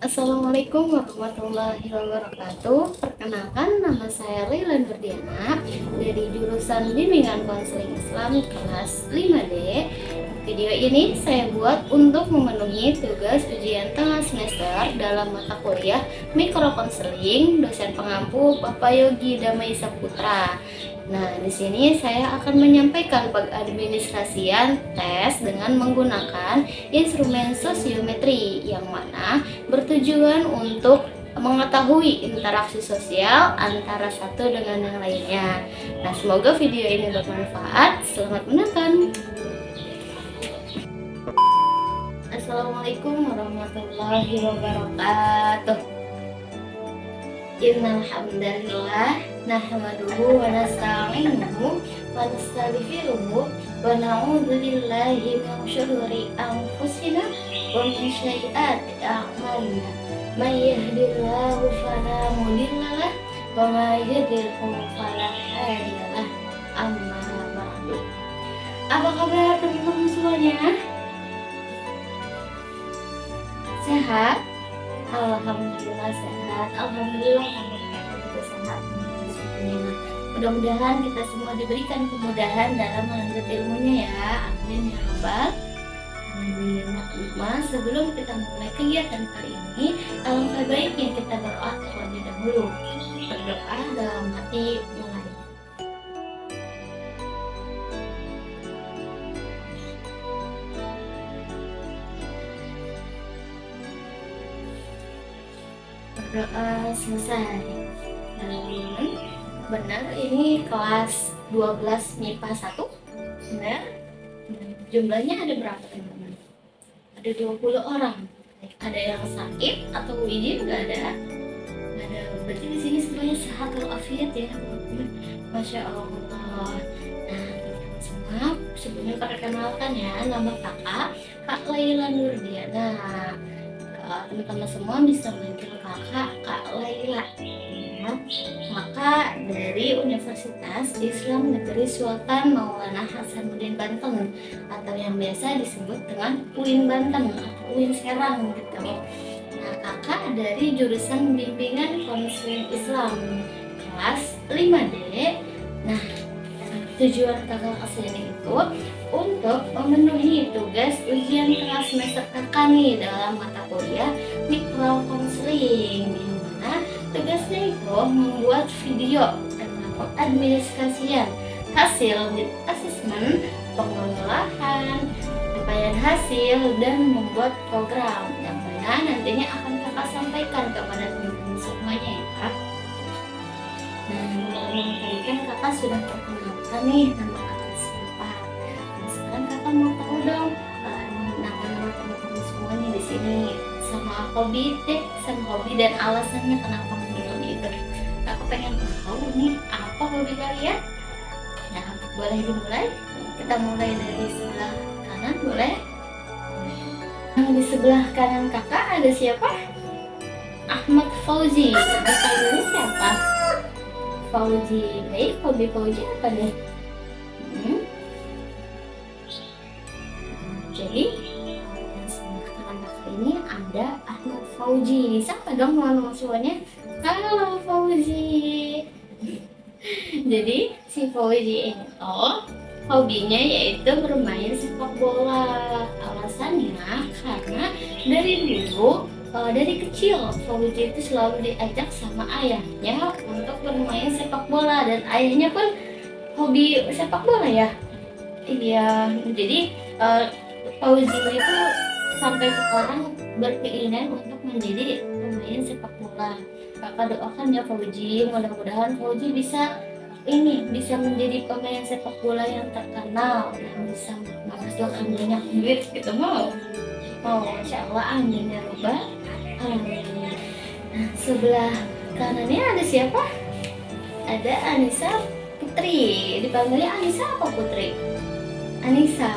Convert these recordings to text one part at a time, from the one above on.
Assalamualaikum warahmatullahi wabarakatuh. Perkenalkan, nama saya Leila Nurdiana dari jurusan Bimbingan Konseling Islam kelas 5D. Video ini saya buat untuk memenuhi tugas ujian tengah semester dalam mata kuliah Mikrokonseling dosen pengampu Bapak Yogi Damai Saputra. Nah, di sini saya akan menyampaikan pengadministrasian tes dengan menggunakan instrumen sosiometri yang mana bertujuan untuk mengetahui interaksi sosial antara satu dengan yang lainnya. Nah, semoga video ini bermanfaat. Selamat menonton. Assalamualaikum warahmatullahi wabarakatuh. Innal hamdalillah nahmaduhu wa nasta'inuhu wa nastaghfiruhu wa na'udzu billahi min syururi anfusina wa min sayyiati a'malina. May yahdihillahu fala mudhillalah wa may yudhlil fala hadiyalah. Amma ba'du. Apa kabar teman-teman semuanya? Sehat? Alhamdulillah sehat. Alhamdulillah kami juga sehat. Mudah-mudahan kita semua diberikan kemudahan dalam menuntut ilmunya ya. Amin ya rabbal alamin. Nah, sebelum kita mulai kegiatan kali ini, alangkah baiknya kita berdoa terlebih dahulu. Berdoa dalam hati mulai. Berdoa selesai. Benar, ini kelas 12 MIPA 1. Benar? Jumlahnya ada berapa teman-teman? Ada 20 orang. Ada yang sakit atau izin? Nggak ada. Nggak ada. Berarti di sini semuanya sehat walafiat ya. Masya Allah. Nah, semua sebelumnya perkenalkan ya, nama kakak Kak Leila Nurdiana. Teman-teman semua bisa manggil kakak Kak Leila ya. Kakak dari Universitas Islam Negeri Sultan Maulana Hasanuddin Banten, atau yang biasa disebut dengan UIN Banten atau UIN Serang gitu. Nah, kakak dari jurusan Bimbingan Konseling Islam kelas 5D. Nah, tujuan kakak kesini itu untuk memenuhi tugas ujian tengah semester kakak nih dalam mata kuliah Mikrokonseling, yang mana tugasnya itu membuat video tentang pengadministrasian hasil mid assessment, pengelolaan, pencapaian hasil, dan membuat program yang mana nantinya akan kakak sampaikan kepada teman-teman semuanya ya kak. Nah, tadi kan kakak sudah perkenalkan nih nama kakak siapa. Nah, sekarang kakak mau tahu dong nama-nama teman-teman semuanya di sini, sama hobi dan alasannya kenapa memilih itu. Aku pengen tahu nih apa hobi kalian. Nah, boleh dimulai. Kita mulai dari sebelah kanan, boleh? Yang di sebelah kanan kakak ada siapa? Ahmad Fauzi. Dipanggilnya siapa? Fauzi. Baik, hobi Fauzi apa deh? Jadi yang sebelah kanan kakak ini ada Ahmad Fauzi. Siapa dong teman-teman semuanya? Halo Fauzi. Jadi si Fauzi ini hobinya yaitu bermain sepak bola. Alasannya karena dari dulu, dari kecil Fauzi itu selalu diajak sama ayahnya untuk bermain sepak bola, dan ayahnya pun hobi sepak bola ya. Iya, jadi Fauzi itu sampai sekarang berkeinginan untuk menjadi pemain sepak bola. Kakak doakan ya Fauzi, mudah-mudahan Fauzi bisa menjadi pemain sepak bola yang terkenal, yang bisa menghasilkan banyak duit gitu. Mau Masya Allah, amin ya robbal alamin. Nah, sebelah kanannya ada siapa? Ada Anissa Putri. Dipanggilnya Anissa apa Putri? Anissa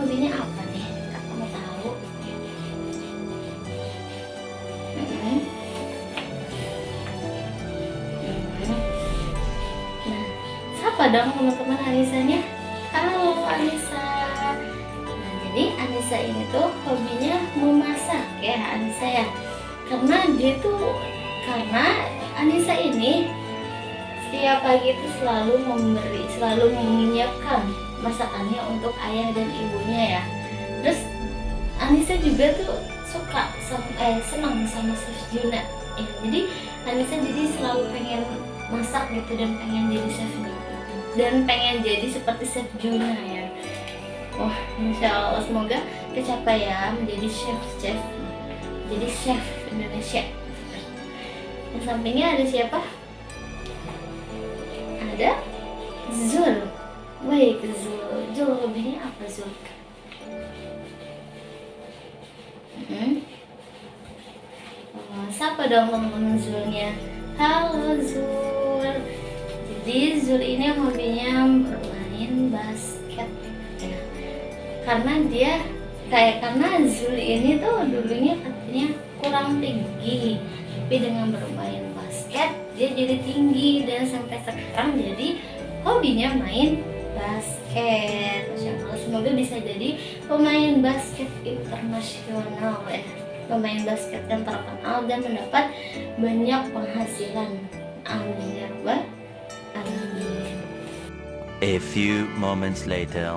hobinya apa nih? Kakak mau tahu. Nah, siapa dong teman-teman Anissanya? Halo Anissa. Nah, jadi Anissa ini tuh hobinya memasak ya Anissa ya. Karena Anissa ini setiap pagi itu selalu menyiapkan masakannya untuk ayah dan ibunya ya. Terus Anissa juga tuh senang sama Chef Juna ya. Jadi Anissa selalu pengen masak gitu dan pengen jadi chef dan pengen jadi seperti Chef Juna ya. Wah, Masya Allah, semoga tercapai ya menjadi chef, jadi chef Indonesia. Yang sampingnya ada siapa? Ada Zul. Baik, Zul hobinya apa Zul? Sapa dong teman-teman Zulnya. Halo Zul. Jadi Zul ini hobinya bermain basket ya. Karena Zul ini tuh dulunya katanya kurang tinggi, tapi dengan bermain basket dia jadi tinggi dan sampai sekarang jadi hobinya main basket. Masya Allah, semoga bisa jadi pemain basket internasional ya, pemain basket yang terkenal dan mendapat banyak penghasilan. Amin ya Rabbal alamin. A few moments later.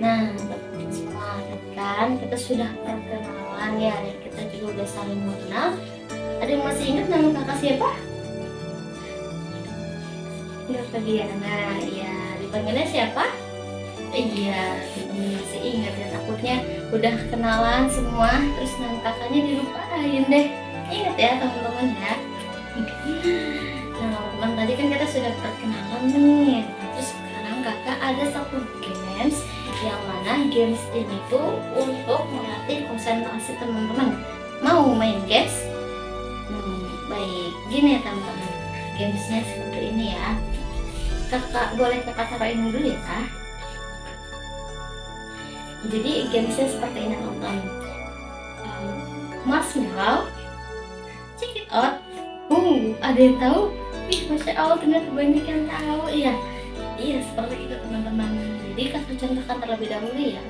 Nah, semua kan kita sudah perkenalan ya, dan kita juga udah saling mengenal. Ada yang masih ingat nama kakak siapa? Kakak Diana, ya. Dipanggilnya siapa? Iya, masih ingat ya. Takutnya udah kenalan semua, terus nama kakaknya dilupain deh. Ingat ya teman-teman ya. Nah, teman tadi kan kita sudah perkenalan nih. Terus sekarang kakak ada satu games, yang mana games ini tuh untuk melatih konsentrasi teman-teman. Mau main games? Baik, gini ya teman-teman, gamesnya seperti ini ya. Boleh kakak taruhin dulu ya kak. Jadi gamesnya seperti ini teman-teman. Marshmallow, check it out. Ada yang tahu? Masya Allah, ternyata banyak yang tahu ya. Iya, seperti itu teman-teman. Jadi kakak contohkan terlebih dahulu ya.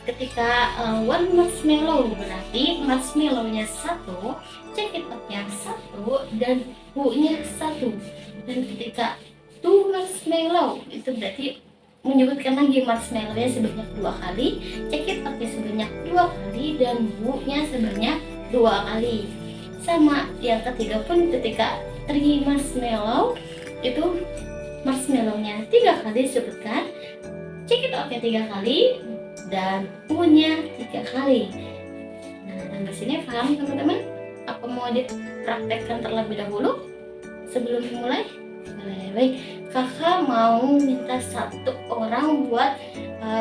Ketika one marshmallow berarti marshmallownya 1, check it out-nya 1, dan nya 1. Dan ketika 2 marshmallow itu berarti menyebutkan lagi marshmallow-nya sebanyak 2 kali, check it out-nya sebanyak 2 kali, dan nya sebanyak 2 kali. Sama yang ketiga pun, ketika 3 marshmallow itu marshmallow-nya 3 kali disebutkan, check it out-nya 3 kali, dan nya 3 kali. Nah, sampai sini paham teman-teman? Apa mau dipraktekkan terlebih dahulu sebelum dimulai? Baik, kakak mau minta satu orang buat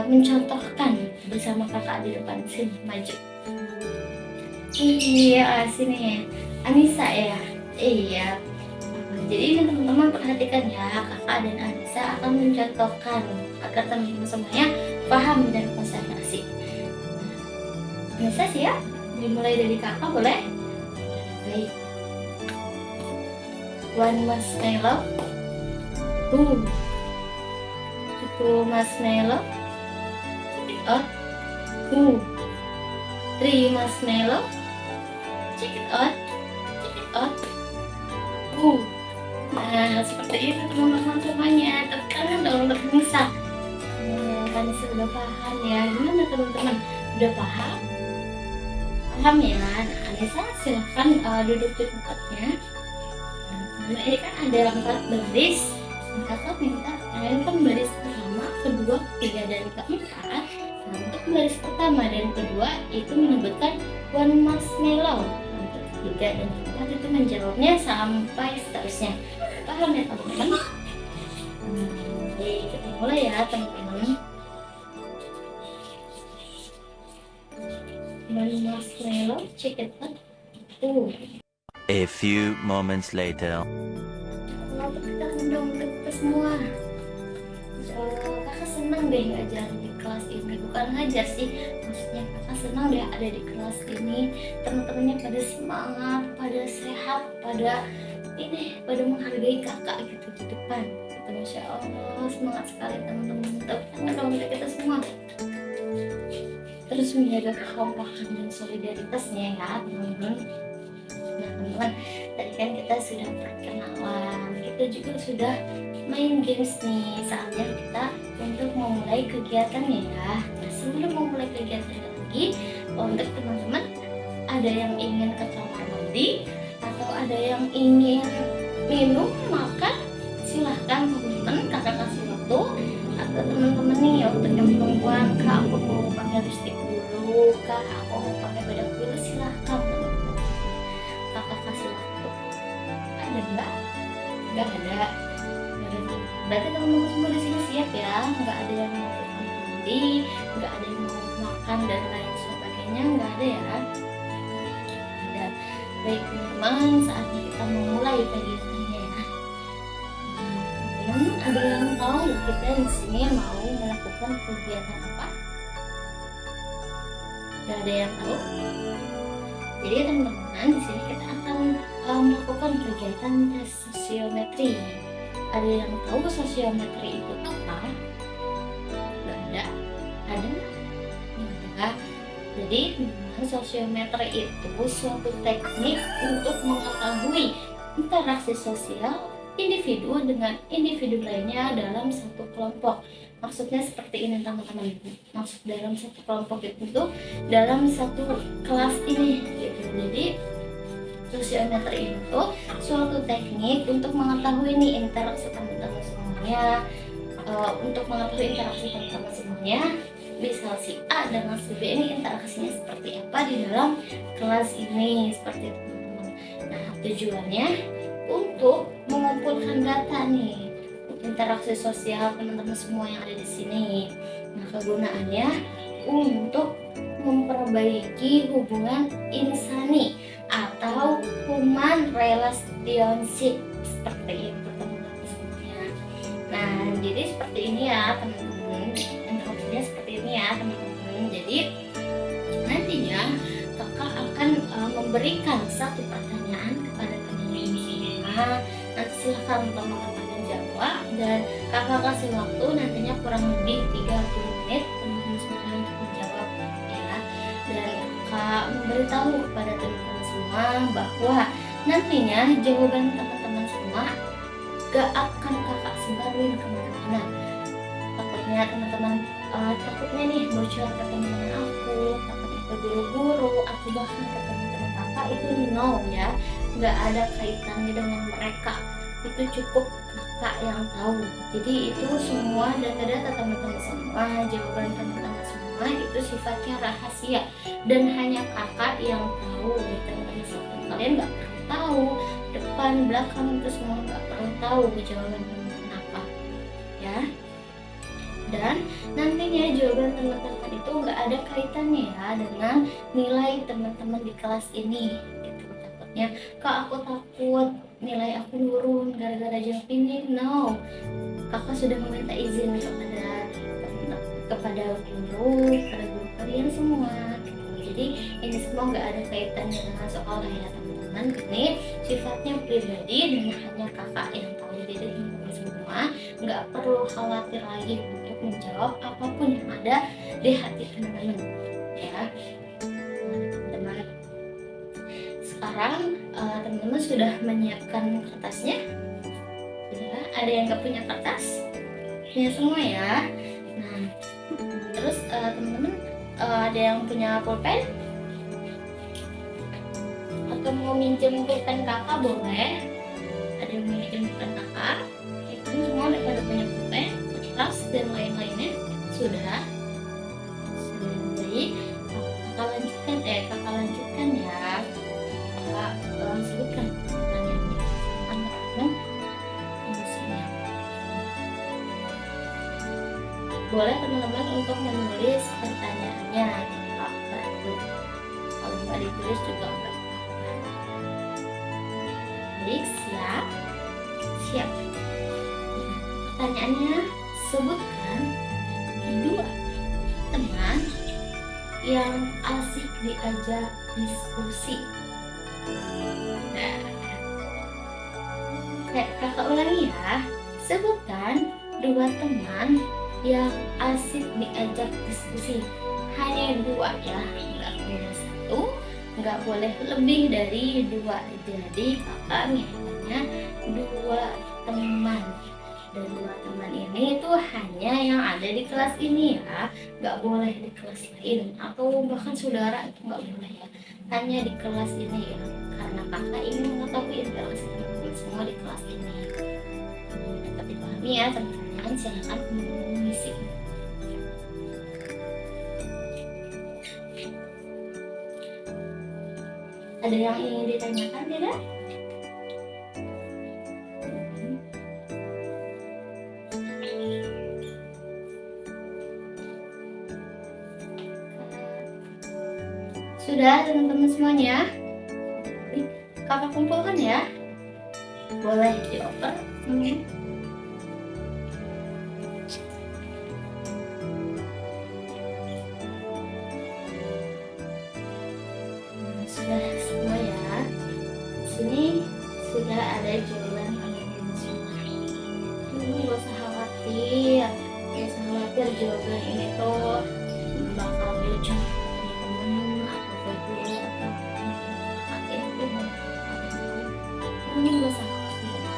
mencontohkan bersama kakak di depan. Sini, maju. Iya, sini Anissa ya. Iya. Jadi ini teman-teman perhatikan ya, kakak dan Anissa akan mencontohkan agar teman-teman semuanya paham dan konsentrasi. Anissa siap? Dimulai dari kakak boleh? Baik. One marshmallow. 2 marshmallow. Check it out. 3 marshmallow. Check it out. Check it out. Nah, seperti itu teman-teman semuanya. Tekan dong untuk Anissa. Anissa udah paham ya. Gimana teman-teman? Udah paham? Paham ya? Nah, Anissa silahkan duduk di tempatnya. Nah, ini kan ada 4 baris. Kakak minta kalian kan baris pertama, kedua, ketiga, dan keempat. Nah, untuk baris pertama dan kedua itu menyebutkan one marshmallow. Untuk ketiga dan keempat itu menjawabnya sampai seterusnya. Paham ya teman-teman? Oke, kita mulai ya teman-teman. One marshmallow, check it out. A few moments later. Kita undang kita semua. Kakak senang deh ngajar di kelas ini. Bukan ngajar sih, maksudnya kakak senang deh ada di kelas ini. Teman-temannya pada semangat, pada sehat, pada menghargai kakak gitu di depan. Gitu, Masya Allah, semangat sekali teman-teman. Tepuk tangan dong untuk kita semua. terus menjaga kekompakan dan solidaritasnya ya teman-teman. Nah teman-teman, tadi kan kita sudah perkenalan, kita juga sudah main games nih. Saatnya kita untuk memulai kegiatannya ya. Nah, sebelum memulai kegiatan lagi, untuk teman-teman ada yang ingin ke kamar mandi atau ada yang ingin minum makan, silahkan teman-teman, kakak kasih waktu. Atau teman-teman nih untuk yang perempuan, kak aku mau pakai lipstick dulu, kak aku mau pakai bedak dulu, silahkan teman-teman, kakak kasih waktu. Ada nggak? Nggak ada. Berarti teman-teman semua di sini siap ya, nggak ada yang mau mandi, nggak ada yang mau makan dan lain sebagainya, nggak ada ya. Ada. Baik teman-teman, saatnya kita memulai kegiatannya ya. Teman-teman ada yang tahu kita di sini mau melakukan kegiatan apa? Nggak ada yang tahu. Jadi teman-teman di sini kita akan melakukan kegiatan tes sosiometri. Ada yang tahu sosiometri itu apa? Nggak ada. Ada? Nggak. Jadi sosiometri itu suatu teknik untuk mengetahui interaksi sosial individu dengan individu lainnya dalam satu kelompok. Maksudnya seperti ini teman-teman. Maksud dalam satu kelompok itu dalam satu kelas ini gitu. Jadi sosiometri itu suatu teknik untuk mengetahui nih interaksi teman-teman semuanya, untuk mengetahui interaksi teman-teman semuanya, misal si A dengan si B ini interaksinya seperti apa di dalam kelas ini, seperti itu teman-teman. Nah tujuannya untuk mengumpulkan data nih interaksi sosial teman-teman semua yang ada di sini. Nah kegunaannya untuk memperbaiki hubungan insani atau human relationship, seperti itu teman-teman semuanya. Nah jadi seperti ini ya teman-teman, introduksinya seperti ini ya teman-teman. Jadi nantinya kakak akan memberikan satu pertanyaan kepada teman-teman semua. Nanti silahkan teman-teman menjawab dan kakak kasih waktu nantinya kurang lebih 30 menit teman-teman semua untuk menjawab ya. Dan kakak memberitahu kepada teman-teman semua bahwa nantinya jawaban teman-teman semua gak akan kakak sebarin kemana-mana. Takutnya teman-teman takutnya nih bocor ke teman-teman aku, takutnya ke guru-guru atau bahkan ke teman-teman kakak, itu no ya, gak ada kaitannya dengan mereka, itu cukup kakak yang tahu. Jadi itu semua data-data teman-teman semua, jawaban teman-teman semua itu sifatnya rahasia dan hanya kakak yang tahu gitu teman-teman. Kalian nggak perlu tahu depan belakang itu semua, nggak perlu tahu jawaban teman-teman apa ya. Dan nantinya jawaban teman-teman itu nggak ada kaitannya ya dengan nilai teman-teman di kelas ini gitu. Takutnya kak aku takut nilai aku turun gara-gara jawab ini. No, kakak sudah meminta izin kepada guru kalian semua gitu. Jadi ini semua nggak ada kaitannya dengan soal ya teman-teman. Ini sifatnya pribadi dan hanya kakak yang tahu. Jadi teman-teman semua nggak perlu khawatir lagi untuk menjawab apapun yang ada di hati teman-teman ya. Teman-teman sekarang teman-teman sudah menyiapkan kertasnya ya. Ada yang nggak punya kertas? Punya semua ya. Nah terus teman-teman ada yang punya pulpen atau mau minjem pulpen kakak boleh. Ada yang mau minjem pulpen kakak, itu semua udah pada punya pulpen, kertas dan lain-lainnya sudah. Jadi kakak lanjutkan ya. Kakak sebutkan pertanyaannya teman-teman emosinya. Boleh teman-teman untuk menulis pertanyaannya di paper itu. Kalau nggak ditulis juga nggak apa-apa. Baik, siap. Pertanyaannya, sebutkan 2 teman yang asik diajak diskusi. Nah, kakak ulangi ya. Sebutkan 2 teman yang asik diajak diskusi. Hanya 2 ya, nggak boleh 1, nggak boleh lebih dari 2. Jadi kakak milihnya 2 teman, dan 2 teman ini tuh hanya yang ada di kelas ini ya, nggak boleh di kelas lain atau bahkan saudara, itu nggak boleh ya, hanya di kelas ini ya, karena kakak ingin mengetahui interaksi teman-teman semua di kelas ini. Dapat dipahami ya teman-teman, silahkan mengisi. Ada yang ingin ditanyakan tidak? Sudah teman-teman semuanya? Kakak kumpulkan ya. Boleh dioper. Sudah semua ya. Di sini sudah ada jawaban teman-teman semua. Gak usah khawatir. Gak usah khawatir jawaban ini tuh bakal diucap teman-teman atau guru atau kakak itu. Ini gak usah khawatir ya.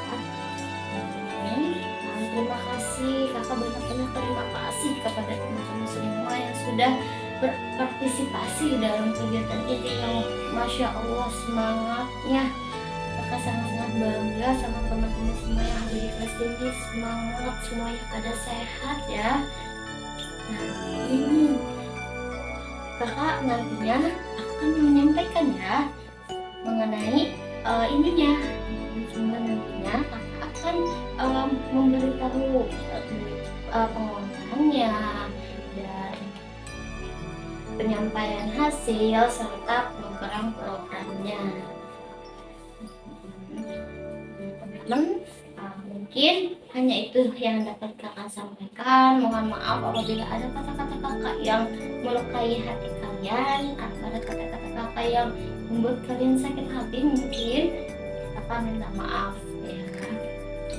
Terima kasih kakak, banyak-banyak terima kasih kepada teman-teman semua yang sudah berpartisipasi dalam kegiatan ini yang Masya Allah semangatnya. Kakak sangat-sangat bangga sama teman-teman semua yang ada di kelas ini, semangat semuanya pada sehat ya. Nah ini kakak nantinya akan menyampaikan ya mengenai ininya. Cuma nantinya kakak akan memberitahu pengolahannya dan penyampaian hasil serta program-programnya. Teman-teman, mungkin hanya itu yang dapat kakak sampaikan. Mohon maaf apabila ada kata-kata kakak yang melukai hati kalian atau ada kata-kata kakak yang membuat kalian sakit hati, mungkin kakak minta maaf ya.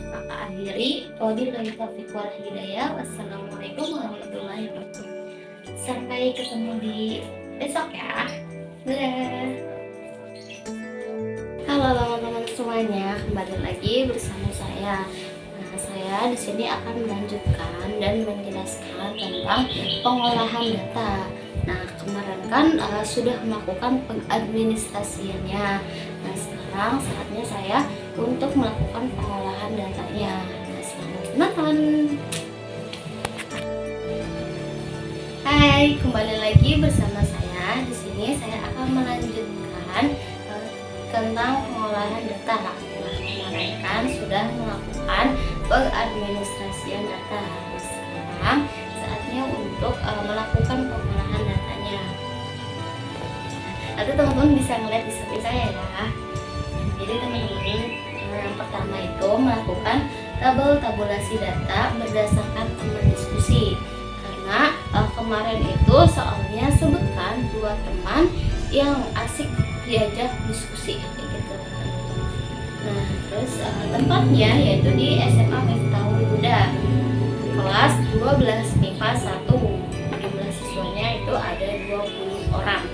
Kakak akhiri, wabillahi taufiq wal hidayah. Wassalamualaikum warahmatullahi wabarakatuh. Sampai ketemu di besok ya. Dadah. Halo teman-teman semuanya, kembali lagi bersama saya. Nah, saya di sini akan melanjutkan dan menjelaskan tentang pengolahan data. Nah, kemarin kan sudah melakukan pengadministrasiannya. Nah, sekarang saatnya saya untuk melakukan pengolahan datanya. Nah, selamat menonton. Hai, kembali lagi bersama saya. Di sini saya akan melanjutkan tentang pengolahan data. Nah, kemarin kan sudah melakukan pengadministrasian data. Sekarang saatnya untuk melakukan pengolahan datanya. Nanti teman-teman bisa melihat di samping saya ya. Jadi teman-teman, yang pertama itu melakukan tabulasi data berdasarkan teman diskusi. Karena kemarin itu soalnya sebutkan 2 teman yang asik diajak diskusi gitu. Nah, terus tempatnya yaitu di SMA Miftahul Huda kelas 12 MIPA 1. Jumlah siswanya itu ada 20 orang.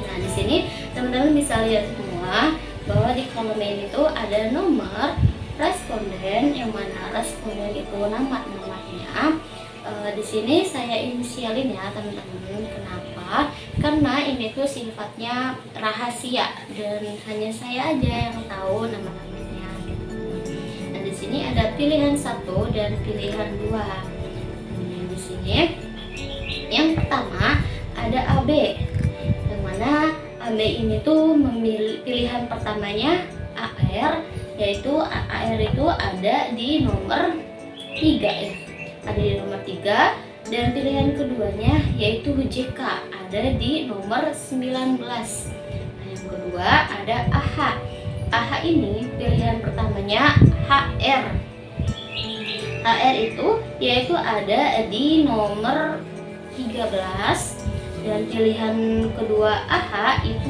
Nah, di sini teman-teman bisa lihat semua bahwa di kolom ini tuh ada nomor responden, yang mana responden itu nama-namanya. Di sini saya inisialin ya teman-teman. Kenapa? Karena ini tuh sifatnya rahasia dan hanya saya aja yang tahu nama-namanya. Nah, di sini ada pilihan 1 dan pilihan 2. Nah, di sini yang pertama ada AB, yang mana AB ini tuh memilih pilihan pertamanya AR, yaitu AR itu ada di nomor 3 ya. Ada di nomor 3, dan pilihan keduanya yaitu JK ada di nomor 19. Nah, yang kedua ada AH. AH ini pilihan pertamanya HR. HR itu yaitu ada di nomor 13, dan pilihan kedua AH itu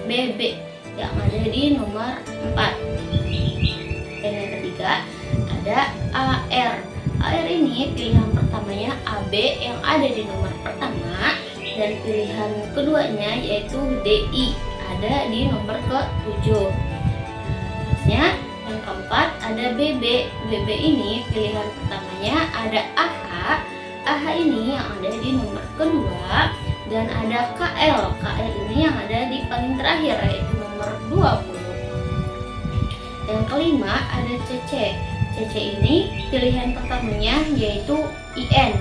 BB yang ada di nomor 4. Dan yang ketiga ada AR. AR ini pilihan pertamanya AB yang ada di nomor pertama, dan pilihan keduanya yaitu DI ada di nomor ke-7. Terusnya yang keempat ada BB. BB ini pilihan pertamanya ada AH. AH ini yang ada di nomor kedua, dan ada KL. KL ini yang ada di paling terakhir yaitu nomor 20. Yang kelima ada CC. CC ini pilihan pertamanya yaitu IN,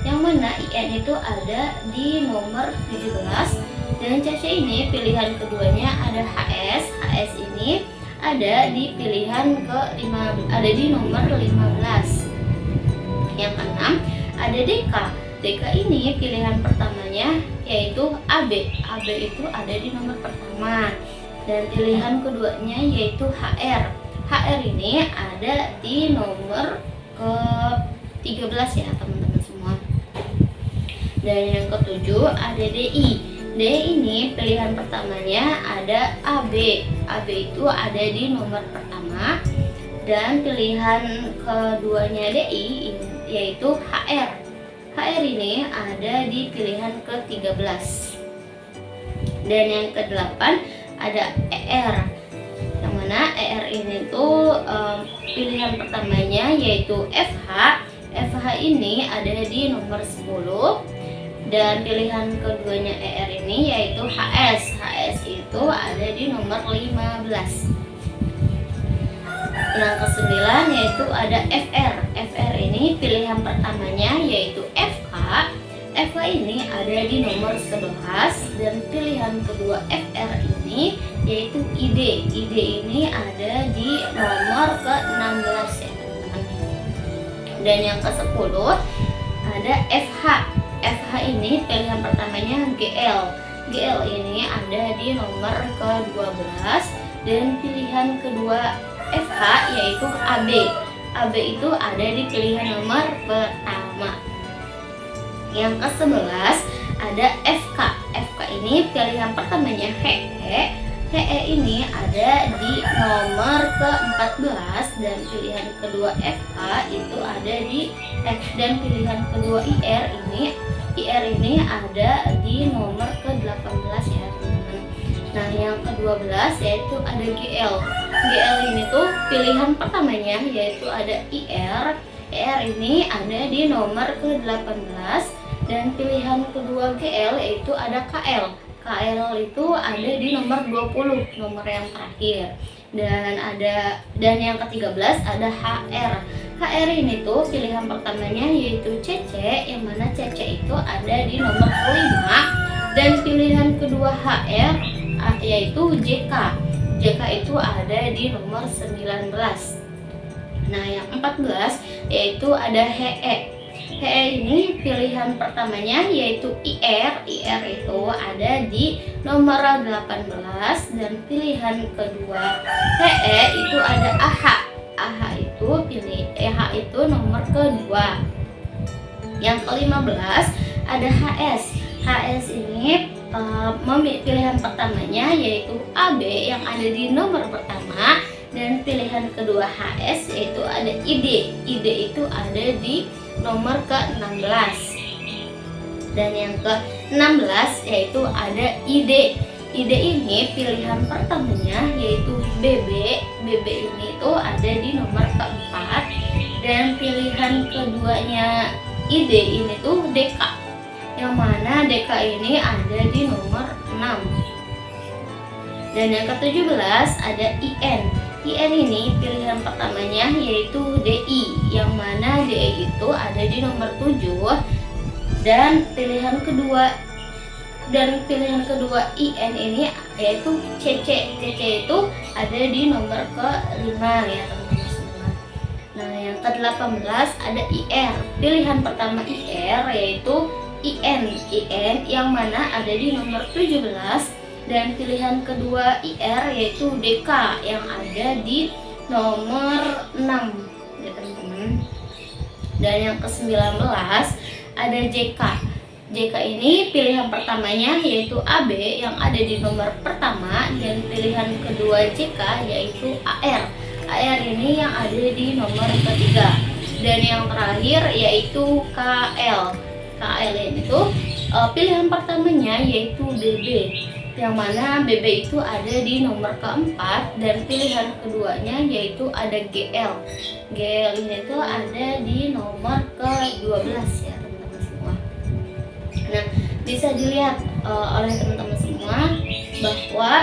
yang mana IN itu ada di nomor 17, dan CC ini pilihan keduanya ada HS. HS ini ada di pilihan ada di nomor 15. Yang keenam ada DK. DK ini pilihan pertamanya yaitu AB. AB itu ada di nomor pertama, dan pilihan keduanya yaitu HR. HR ini ada di nomor ke-13 ya teman-teman semua. Dan yang ketujuh ada DI. DI ini pilihan pertamanya ada AB. AB itu ada di nomor pertama, dan pilihan keduanya DI yaitu HR. HR ini ada di pilihan ke-13. Dan yang ke-8 ada ER, yang mana ER ini tuh pilihan pertamanya yaitu FH. FH ini ada di nomor 10, dan pilihan keduanya ER ini yaitu HS. HS itu ada di nomor 15. Yang ke-9 yaitu ada FR. FR ini pilihan pertamanya yaitu FK. FK ini ada di nomor 11, dan pilihan kedua FR ini yaitu ID. ID ini ada di nomor ke-16 ya teman-teman. Dan yang ke-10 ada FH. FH ini pilihan pertamanya GL. GL ini ada di nomor ke-12, dan pilihan kedua FH yaitu AB. AB itu ada di pilihan nomor pertama. Yang ke-11 ada FK. FK ini pilihan pertamanya HE. HE ini ada di nomor ke-14, dan pilihan kedua FK itu ada di dan pilihan kedua IR ini ada di nomor ke-18 ya teman-teman. Nah, yang ke-12 yaitu ada GL. GL ini tuh pilihan pertamanya yaitu ada IR. IR ini ada di nomor ke-18, dan pilihan kedua GL yaitu ada KL. KL itu ada di nomor 20, nomor yang terakhir. Dan yang ke-13 ada HR. HR ini tuh pilihan pertamanya yaitu CC, yang mana CC itu ada di nomor 5, dan pilihan kedua HR yaitu JK. JK itu ada di nomor 19. Nah, yang 14 yaitu ada HE. HE ini pilihan pertamanya yaitu IR. IR itu ada di nomor 18, dan pilihan kedua HE itu ada AH. AH itu nomor kedua. Yang ke-15 ada HS. HS ini pilihan pertamanya yaitu AB yang ada di nomor pertama, dan pilihan kedua HS yaitu ada ID. ID itu ada di nomor ke-16. Dan yang ke-16 yaitu ada ID. ID ini pilihan pertamanya yaitu BB. BB ini tuh ada di nomor ke-4, dan pilihan keduanya ID ini tuh DK, yang mana DK ini ada di nomor 6. Dan yang ke-17 ada IN. IN ini pilihan pertamanya yaitu DI, yang mana DI itu ada di nomor 7, dan pilihan kedua IN ini yaitu CC. CC itu ada di nomor ke-5 ya teman-teman semua. Nah, yang ke-18 ada IR. Pilihan pertama IR yaitu IN. IN yang mana ada di nomor 17, dan pilihan kedua IR yaitu DK yang ada di nomor 6 ya teman-teman. Dan yang ke-19 ada JK. JK ini pilihan pertamanya yaitu AB yang ada di nomor pertama, dan pilihan kedua JK yaitu AR. AR ini yang ada di nomor ketiga. Dan yang terakhir yaitu KL. KL ini tuh pilihan pertamanya yaitu BB, yang mana BB itu ada di nomor keempat, dan pilihan keduanya yaitu ada GL. GL ini tuh ada di nomor ke-12 ya teman-teman semua. Nah, bisa dilihat oleh teman-teman semua bahwa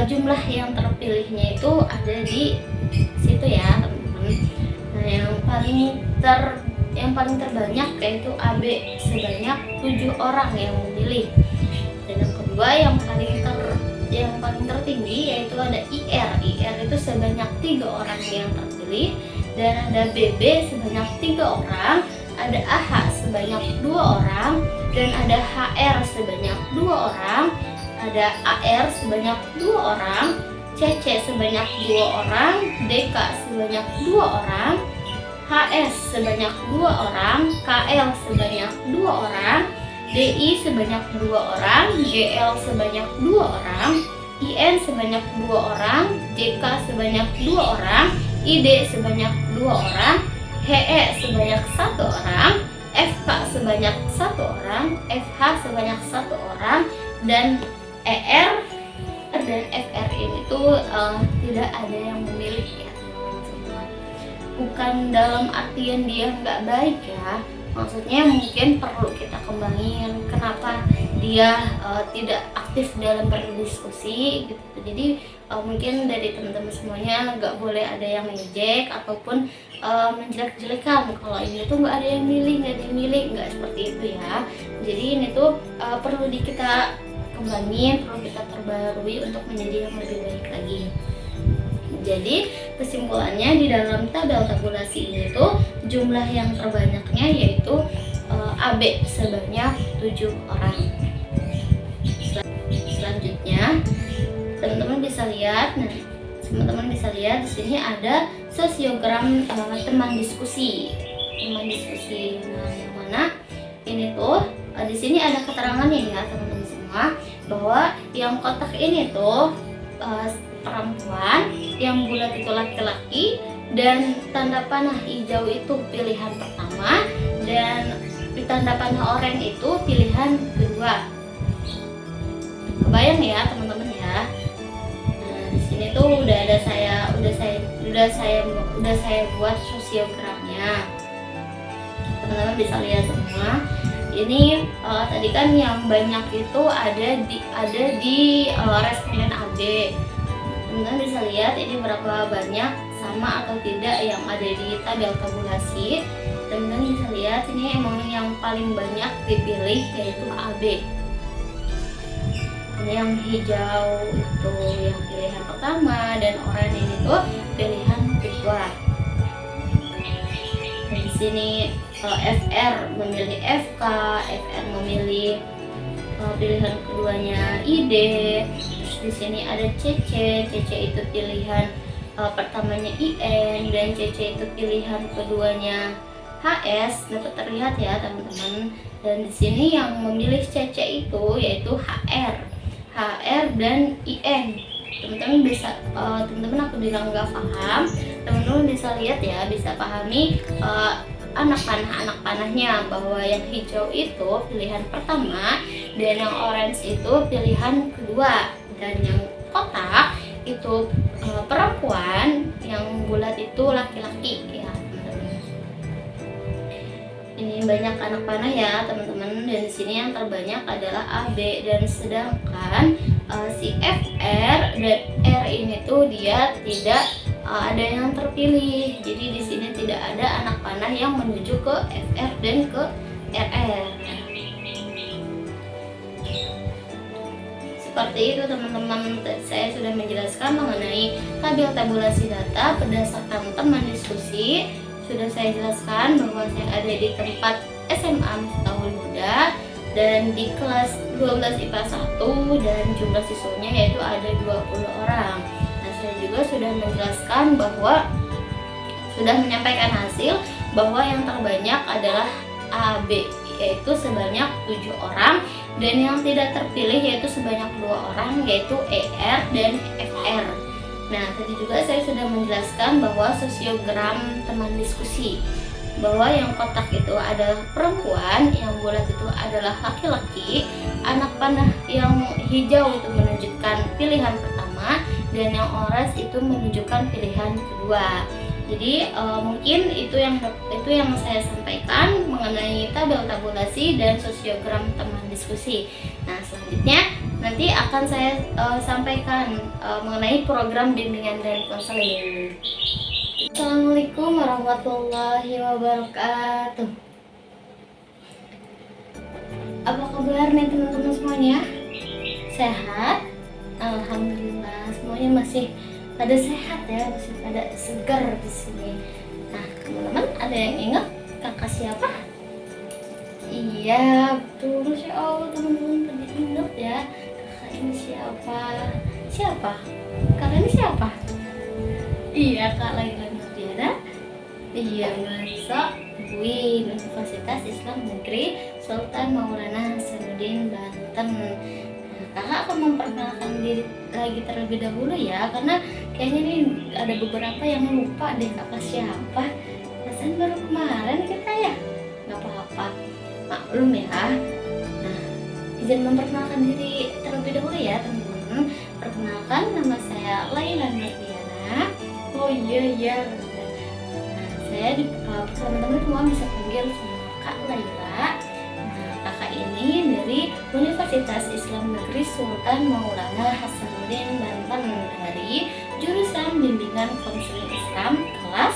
jumlah yang terpilihnya itu ada di situ ya teman-teman. Nah, yang paling terbanyak yaitu AB sebanyak 7 orang yang memilih. Dan yang kedua yang paling tertinggi yaitu ada IR. IR itu sebanyak 3 orang yang terpilih, dan ada BB sebanyak 3 orang, ada AH sebanyak 2 orang, dan ada HR sebanyak 2 orang, ada AR sebanyak 2 orang, CC sebanyak 2 orang, DK sebanyak 2 orang, HS sebanyak 2 orang, KL sebanyak 2 orang, DI sebanyak 2 orang, GL sebanyak 2 orang, IN sebanyak 2 orang, JK sebanyak 2 orang, ID sebanyak 2 orang, HE sebanyak 1 orang, FK sebanyak 1 orang, FH sebanyak 1 orang, dan ER dan FR ini tuh tidak ada yang memilih ya teman-teman semua. Bukan dalam artian dia nggak baik ya, maksudnya mungkin perlu kita kembangin kenapa dia tidak aktif dalam berdiskusi gitu. Jadi mungkin dari teman-teman semuanya nggak boleh ada yang ngejek ataupun menjelek-jelekan kalau ini tuh nggak ada yang milih, nggak seperti itu ya. Jadi ini tuh perlu kita kembangin, perlu kita perbarui untuk menjadi yang lebih baik lagi. Jadi kesimpulannya di dalam tabel tabulasi ini tuh jumlah yang terbanyaknya yaitu AB sebanyak 7 orang. Selanjutnya teman-teman bisa lihat, di sini ada sosiogram teman diskusi. Nah, yang mana ini tuh di sini ada keterangannya ya teman-teman semua, bahwa yang kotak ini tuh perempuan, yang bulat itu laki-laki, dan tanda panah hijau itu pilihan pertama, dan tanda panah oranye itu pilihan kedua. Kebayang ya teman-teman ya. Nah, di sini tuh udah saya buat sosiogramnya. Teman-teman bisa lihat semua. Ini tadi kan yang banyak itu ada di responden AB. Teman-teman bisa lihat ini berapa banyak sama atau tidak yang ada di tabel tabulasi. Teman-teman bisa lihat ini emang yang paling banyak dipilih yaitu AB. Ini yang hijau itu yang pilihan pertama, dan oranye ini tuh pilihan kedua. Dan di sini FR memilih FK, FR memilih pilihan keduanya ID. Terus di sini ada CC itu pilihan pertamanya IN, dan CC itu pilihan keduanya HS. Dapat terlihat ya teman-teman. Dan di sini yang memilih CC itu yaitu HR dan IN. Teman-teman aku bilang nggak paham, teman-teman bisa lihat ya, bisa pahami anak panahnya, bahwa yang hijau itu pilihan pertama, dan yang orange itu pilihan kedua, dan yang kotak itu perempuan, yang bulat itu laki-laki ya teman-teman. Ini banyak anak panah ya teman-teman, dan di sini yang terbanyak adalah AB, dan sedangkan si FR dan R ini tuh dia tidak ada yang terpilih. Jadi di sini tidak ada anak panah yang menuju ke FR dan ke RR. Seperti itu teman-teman, saya sudah menjelaskan mengenai tabel tabulasi data berdasarkan teman diskusi. Sudah saya jelaskan bahwa saya ada di tempat SMA Miftahul Huda dan di kelas 12 IPA 1, dan jumlah siswanya yaitu ada 20 orang. Nah, saya juga sudah menjelaskan bahwa sudah menyampaikan hasil bahwa yang terbanyak adalah AB yaitu sebanyak 7 orang, dan yang tidak terpilih yaitu sebanyak 2 orang yaitu ER dan FR. Nah, tadi juga saya sudah menjelaskan bahwa sosiogram teman diskusi. bahwa yang kotak itu adalah perempuan, yang bulat itu adalah laki-laki, anak panah yang hijau itu menunjukkan pilihan pertama, dan yang orange itu menunjukkan pilihan kedua. Jadi mungkin itu yang saya sampaikan mengenai tabulasi dan sosiogram teman diskusi. Nah, selanjutnya nanti akan saya sampaikan mengenai program bimbingan dan konseling. Assalamualaikum warahmatullahi wabarakatuh. Apa kabar nih teman-teman semuanya? Sehat? Alhamdulillah, semuanya masih pada sehat ya, masih pada segar di sini. Nah, teman-teman ada yang ingat kakak siapa? Iya, betul, Masya Allah, teman-teman pada ingat ya. Kakak ini siapa? Siapa? Kakak ini siapa? Iya, Kak Laila Nurdiana. Iya, mahasiswa UIN, Universitas Islam Negeri Sultan Maulana Hasanuddin, Banten. Kakak akan memperkenalkan diri lagi terlebih dahulu ya, karena kayaknya nih ada beberapa yang lupa deh kakak siapa. Rasanya baru kemarin kita ya, nggak apa-apa, maklum ya. Nah, izin memperkenalkan diri terlebih dahulu ya teman-teman. Perkenalkan, nama saya Laila Nurdiana. Oh iya. Nah, saya teman-teman semua bisa panggil sama Kak Laila. Ini dari Universitas Islam Negeri Sultan Maulana Hasanuddin, Banten, dari jurusan bimbingan konseling Islam kelas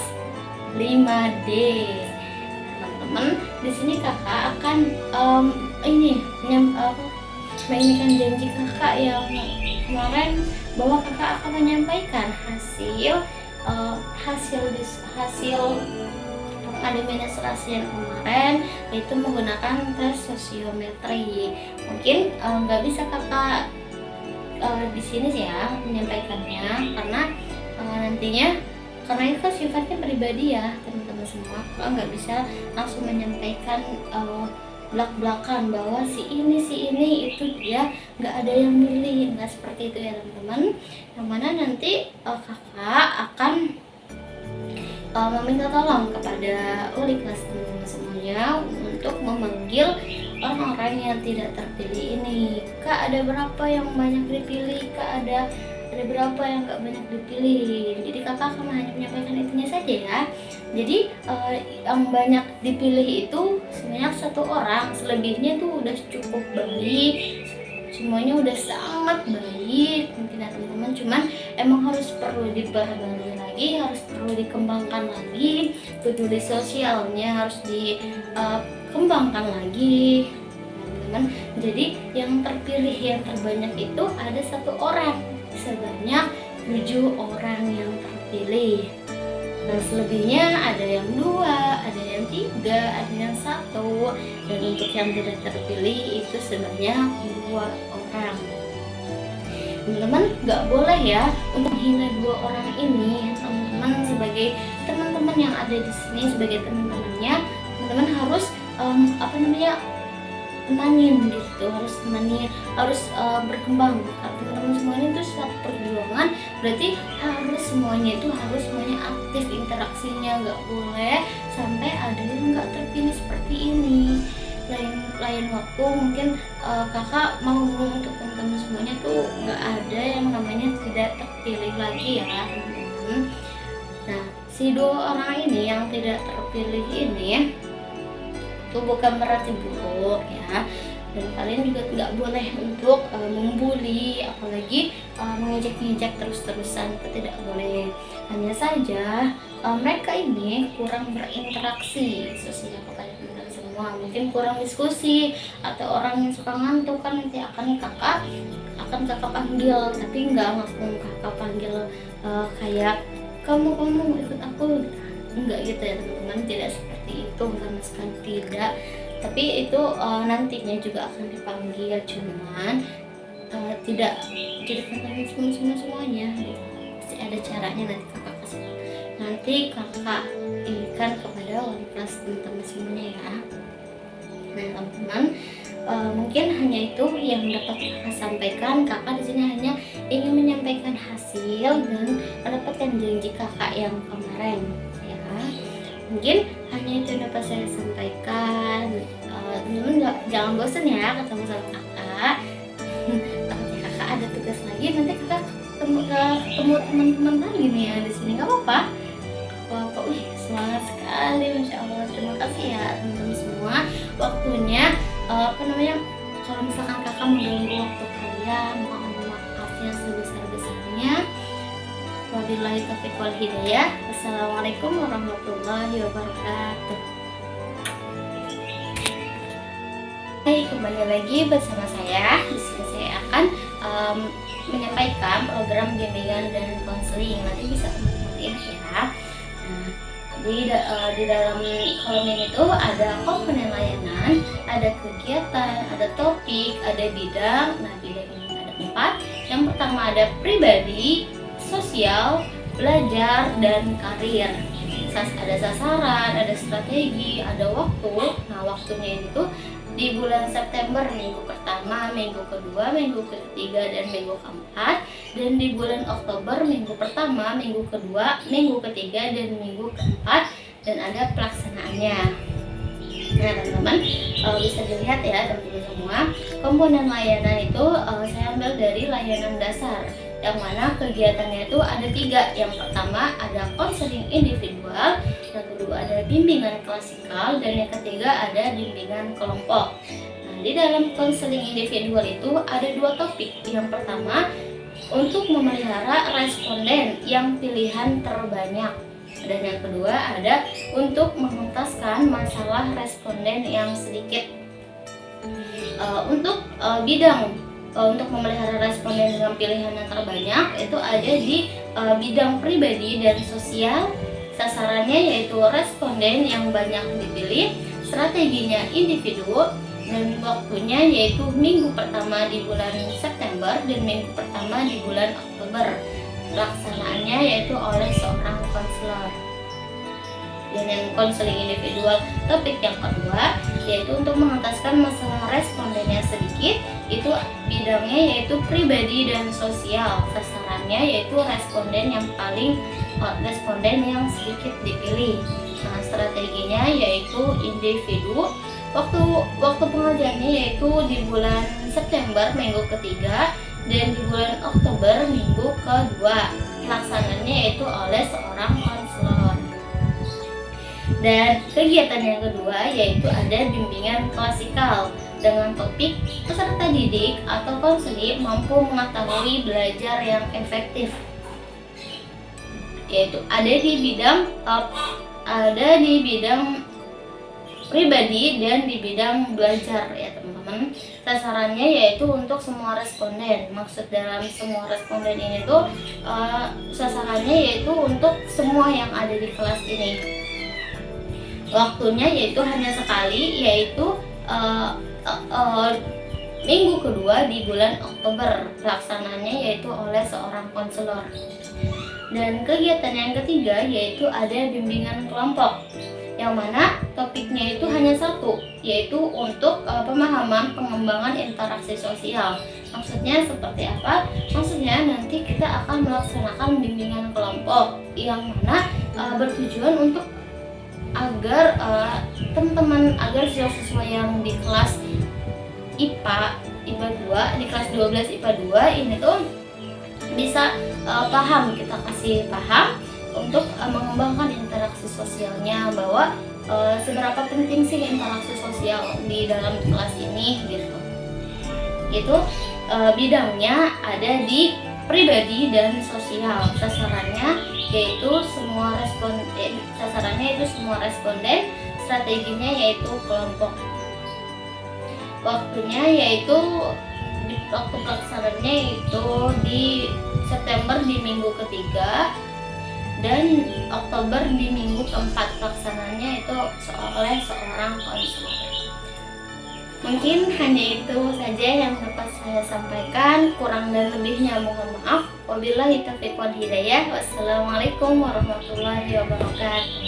5D. Teman-teman, di sini kakak akan menginginkan janji kakak yang kemarin bahwa kakak akan menyampaikan hasil administrasi yang kemarin, yaitu menggunakan tes sosiometri. Mungkin nggak bisa kakak di sini sih ya menyampaikannya, karena nantinya karena itu kan sifatnya pribadi ya teman-teman semua, kakak nggak bisa langsung menyampaikan belak-belakan bahwa si ini itu dia nggak ada yang milih, nggak seperti itu ya teman-teman. Yang mana nanti kakak akan meminta tolong kepada wali kelas teman-teman semuanya untuk memanggil orang-orang yang tidak terpilih ini. Kak, ada berapa yang banyak dipilih? Kak, ada berapa yang nggak banyak dipilih? Jadi kakak akan hanya menyampaikan itunya saja ya. Jadi yang banyak dipilih itu sebanyak 1 orang, selebihnya tuh udah cukup baik, semuanya udah sangat baik mungkin ya teman-teman. Cuman emang harus perlu diperbarui lagi, harus perlu dikembangkan lagi, peduli sosialnya harus dikembangkan lagi teman-teman. Jadi yang terpilih yang terbanyak itu ada 1 orang, sebanyak 7 orang yang terpilih. Dan selebihnya ada yang 2, ada yang 3, ada yang 1, dan untuk yang tidak terpilih itu sebanyak 2 orang. Teman-teman nggak boleh ya untuk menghina 2 orang ini. Teman-teman sebagai teman-teman yang ada di sini, sebagai teman-temannya, teman-teman harus temanin gitu, harus berkembang. Teman-teman semuanya itu suatu perjuangan, berarti semuanya aktif interaksinya, nggak boleh sampai ada yang nggak terpilih seperti ini. Lain waktu mungkin kakak mau untuk teman-teman semuanya tuh nggak ada yang namanya tidak terpilih lagi ya teman-teman. Nah, si 2 orang ini yang tidak terpilih ini itu bukan berarti buruk ya, dan kalian juga nggak boleh untuk membuli, apalagi mengejek-ngejek terus-terusan, itu tidak boleh. Hanya saja mereka ini kurang berinteraksi sosial kepada teman-teman semua, mungkin kurang diskusi, atau orang yang suka ngantuk kan nanti akan kakak panggil, tapi nggak langsung kakak panggil kayak kamu ikut aku, enggak gitu ya teman-teman, tidak seperti itu sama sekali tidak. Tapi itu nantinya juga akan dipanggil, cuman tidak panggil semuanya gitu. Pasti ada caranya, nanti kakak berikan kepada wali kelas teman-teman semuanya ya. Nah teman-teman, mungkin hanya itu yang dapat kakak sampaikan. Kakak di sini hanya ingin menyampaikan hasil dan mendapatkan janji kakak yang kemarin ya. Mungkin hanya itu yang dapat saya sampaikan. Teman-teman jangan bosan ya ketemu sama kakak. Takutnya kakak ada tugas lagi, nanti kakak ketemu teman-teman lagi nih yang di sini. Gak apa-apa. Semangat sekali, masya Allah. Terima kasih ya teman-teman semua waktunya. Kalau misalkan kakak mengganggu waktu kalian, mohon maaf yang sebesar-besarnya. Wabillahi taufiq wal hidayah. Wassalamualaikum warahmatullahi wabarakatuh. Hai, kembali lagi bersama saya. Di sini saya akan menyampaikan program bimbingan dan konseling. Nanti bisa teman-teman lihat ya. Di dalam kolom ini tuh ada komponen layanan, ada kegiatan, ada topik, ada bidang. Nah, bidang ini ada 4. Yang pertama ada pribadi, sosial, belajar, dan karir. Ada sasaran, ada strategi, ada waktu. Nah, waktunya itu di bulan September, minggu pertama, minggu kedua, minggu ketiga, dan minggu keempat. Dan di bulan Oktober, minggu pertama, minggu kedua, minggu ketiga, dan minggu keempat. Dan ada pelaksanaannya. Nah teman-teman, bisa dilihat ya teman-teman semua, komponen layanan itu saya ambil dari layanan dasar, yang mana kegiatannya itu ada 3. Yang pertama ada konseling individual, yang kedua ada bimbingan klasikal, dan yang ketiga ada bimbingan kelompok. Nah, di dalam konseling individual itu ada 2 topik. Yang pertama untuk memelihara responden yang pilihan terbanyak, dan yang kedua ada untuk mengentaskan masalah responden yang sedikit. Untuk bidang untuk memelihara responden dengan pilihan yang terbanyak itu ada di bidang pribadi dan sosial. Sasarannya yaitu responden yang banyak dipilih, strateginya individu, dan waktunya yaitu minggu pertama di bulan September dan minggu pertama di bulan Oktober. Pelaksanaannya yaitu oleh seorang konselor. Dan yang konseling individual topik yang kedua yaitu untuk mengentaskan masalah responden yang sedikit, itu bidangnya yaitu pribadi dan sosial. Sasarannya yaitu responden yang sedikit dipilih. Nah, strateginya yaitu individu. Waktu pengajarannya yaitu di bulan September minggu ketiga dan di bulan Oktober minggu kedua. Pelaksananya yaitu oleh seorang konselor. Dan kegiatan yang kedua yaitu ada bimbingan klasikal dengan topik peserta didik atau konselor mampu mengetahui belajar yang efektif, yaitu ada di bidang pribadi dan di bidang belajar ya teman-teman. Sasarannya yaitu untuk semua responden. Maksud dalam semua responden ini tuh sasarannya yaitu untuk semua yang ada di kelas ini. Waktunya yaitu hanya sekali, yaitu minggu kedua di bulan Oktober. Pelaksananya yaitu oleh seorang konselor. Dan kegiatan yang ketiga yaitu ada bimbingan kelompok, yang mana topiknya itu hanya 1, yaitu untuk pemahaman pengembangan interaksi sosial. Maksudnya seperti apa? Maksudnya nanti kita akan melaksanakan bimbingan kelompok yang mana bertujuan untuk agar teman-teman, agar siswa-siswa yang di kelas IPA 2, di kelas 12 IPA 2 ini tuh bisa paham, kita kasih paham untuk mengembangkan interaksi sosialnya, bahwa seberapa penting sih interaksi sosial di dalam kelas ini gitu. Itu bidangnya ada di pribadi dan sosial. Sasarannya yaitu semua responden, strateginya yaitu kelompok. Waktunya yaitu waktu pelaksananya itu di September di minggu ketiga dan Oktober di minggu keempat. Pelaksananya itu oleh seorang konselor. Mungkin hanya itu saja yang dapat saya sampaikan. Kurang dan lebihnya mohon maaf. Wabillahi taufiq wal hidayah. Wassalamualaikum warahmatullahi wabarakatuh.